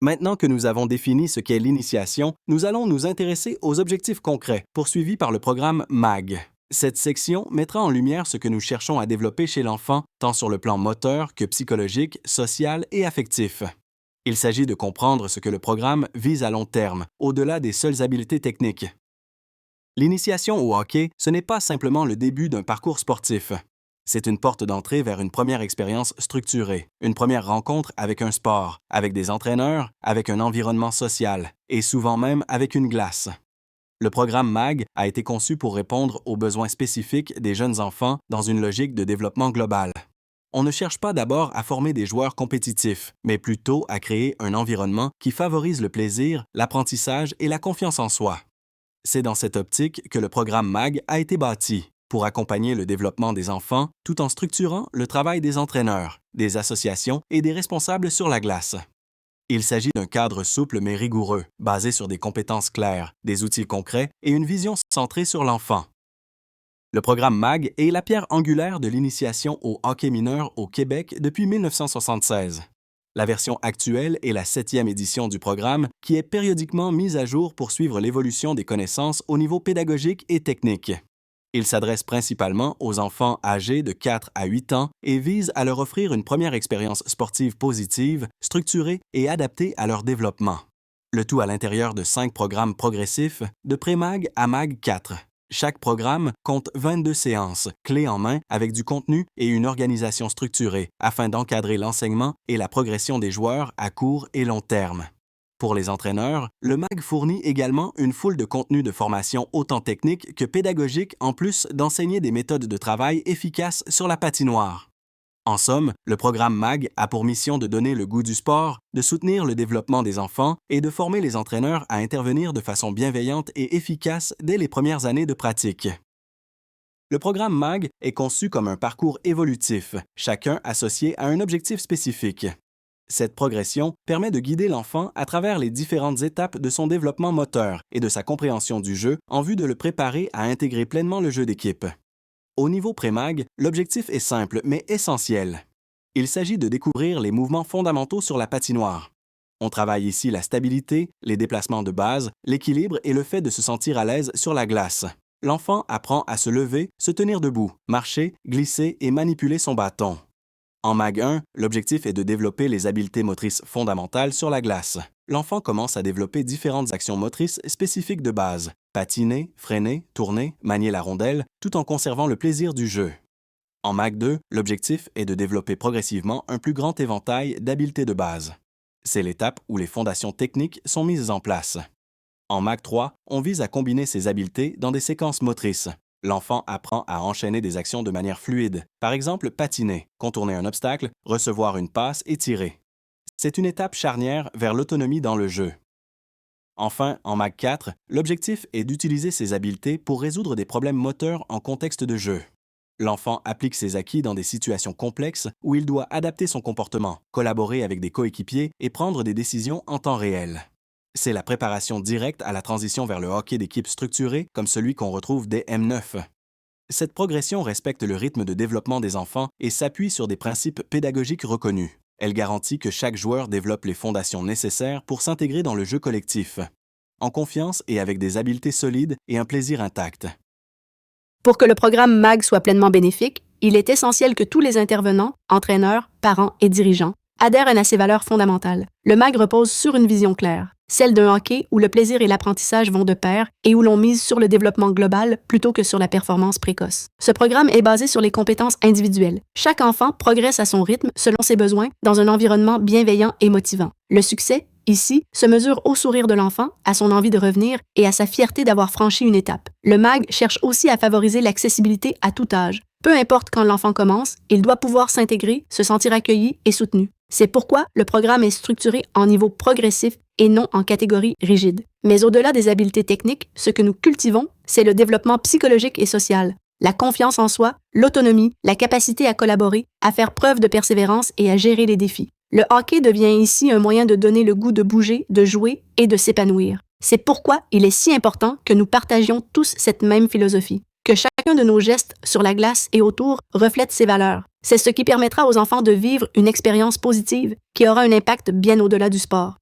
Maintenant que nous avons défini ce qu'est l'initiation, nous allons nous intéresser aux objectifs concrets poursuivis par le programme MAG. Cette section mettra en lumière ce que nous cherchons à développer chez l'enfant, tant sur le plan moteur que psychologique, social et affectif. Il s'agit de comprendre ce que le programme vise à long terme, au-delà des seules habiletés techniques. L'initiation au hockey, ce n'est pas simplement le début d'un parcours sportif. C'est une porte d'entrée vers une première expérience structurée, une première rencontre avec un sport, avec des entraîneurs, avec un environnement social, et souvent même avec une glace. Le programme MAG a été conçu pour répondre aux besoins spécifiques des jeunes enfants dans une logique de développement global. On ne cherche pas d'abord à former des joueurs compétitifs, mais plutôt à créer un environnement qui favorise le plaisir, l'apprentissage et la confiance en soi. C'est dans cette optique que le programme MAG a été bâti, pour accompagner le développement des enfants tout en structurant le travail des entraîneurs, des associations et des responsables sur la glace. Il s'agit d'un cadre souple mais rigoureux, basé sur des compétences claires, des outils concrets et une vision centrée sur l'enfant. Le programme MAG est la pierre angulaire de l'initiation au hockey mineur au Québec depuis 1976. La version actuelle est la 7e édition du programme qui est périodiquement mise à jour pour suivre l'évolution des connaissances au niveau pédagogique et technique. Il s'adresse principalement aux enfants âgés de 4 à 8 ans et vise à leur offrir une première expérience sportive positive, structurée et adaptée à leur développement. Le tout à l'intérieur de 5 programmes progressifs, de pré-MAG à MAG 4. Chaque programme compte 22 séances, clés en main, avec du contenu et une organisation structurée, afin d'encadrer l'enseignement et la progression des joueurs à court et long terme. Pour les entraîneurs, le MAG fournit également une foule de contenus de formation autant techniques que pédagogiques en plus d'enseigner des méthodes de travail efficaces sur la patinoire. En somme, le programme MAG a pour mission de donner le goût du sport, de soutenir le développement des enfants et de former les entraîneurs à intervenir de façon bienveillante et efficace dès les premières années de pratique. Le programme MAG est conçu comme un parcours évolutif, chacun associé à un objectif spécifique. Cette progression permet de guider l'enfant à travers les différentes étapes de son développement moteur et de sa compréhension du jeu en vue de le préparer à intégrer pleinement le jeu d'équipe. Au niveau pré-MAG, l'objectif est simple mais essentiel. Il s'agit de découvrir les mouvements fondamentaux sur la patinoire. On travaille ici la stabilité, les déplacements de base, l'équilibre et le fait de se sentir à l'aise sur la glace. L'enfant apprend à se lever, se tenir debout, marcher, glisser et manipuler son bâton. En MAG 1, l'objectif est de développer les habiletés motrices fondamentales sur la glace. L'enfant commence à développer différentes actions motrices spécifiques de base: patiner, freiner, tourner, manier la rondelle, tout en conservant le plaisir du jeu. En MAG 2, l'objectif est de développer progressivement un plus grand éventail d'habiletés de base. C'est l'étape où les fondations techniques sont mises en place. En MAG 3, on vise à combiner ces habiletés dans des séquences motrices. L'enfant apprend à enchaîner des actions de manière fluide, par exemple patiner, contourner un obstacle, recevoir une passe et tirer. C'est une étape charnière vers l'autonomie dans le jeu. Enfin, en MAG 4, l'objectif est d'utiliser ces habiletés pour résoudre des problèmes moteurs en contexte de jeu. L'enfant applique ses acquis dans des situations complexes où il doit adapter son comportement, collaborer avec des coéquipiers et prendre des décisions en temps réel. C'est la préparation directe à la transition vers le hockey d'équipe structuré comme celui qu'on retrouve dès M9. Cette progression respecte le rythme de développement des enfants et s'appuie sur des principes pédagogiques reconnus. Elle garantit que chaque joueur développe les fondations nécessaires pour s'intégrer dans le jeu collectif, en confiance et avec des habiletés solides et un plaisir intact. Pour que le programme MAG soit pleinement bénéfique, il est essentiel que tous les intervenants, entraîneurs, parents et dirigeants adhèrent à ces valeurs fondamentales. Le MAG repose sur une vision claire, celle d'un hockey où le plaisir et l'apprentissage vont de pair et où l'on mise sur le développement global plutôt que sur la performance précoce. Ce programme est basé sur les compétences individuelles. Chaque enfant progresse à son rythme selon ses besoins dans un environnement bienveillant et motivant. Le succès, ici, se mesure au sourire de l'enfant, à son envie de revenir et à sa fierté d'avoir franchi une étape. Le MAG cherche aussi à favoriser l'accessibilité à tout âge. Peu importe quand l'enfant commence, il doit pouvoir s'intégrer, se sentir accueilli et soutenu. C'est pourquoi le programme est structuré en niveau progressif et non en catégorie rigide. Mais au-delà des habiletés techniques, ce que nous cultivons, c'est le développement psychologique et social, la confiance en soi, l'autonomie, la capacité à collaborer, à faire preuve de persévérance et à gérer les défis. Le hockey devient ici un moyen de donner le goût de bouger, de jouer et de s'épanouir. C'est pourquoi il est si important que nous partagions tous cette même philosophie, que chacun de nos gestes sur la glace et autour reflète ces valeurs. C'est ce qui permettra aux enfants de vivre une expérience positive qui aura un impact bien au-delà du sport.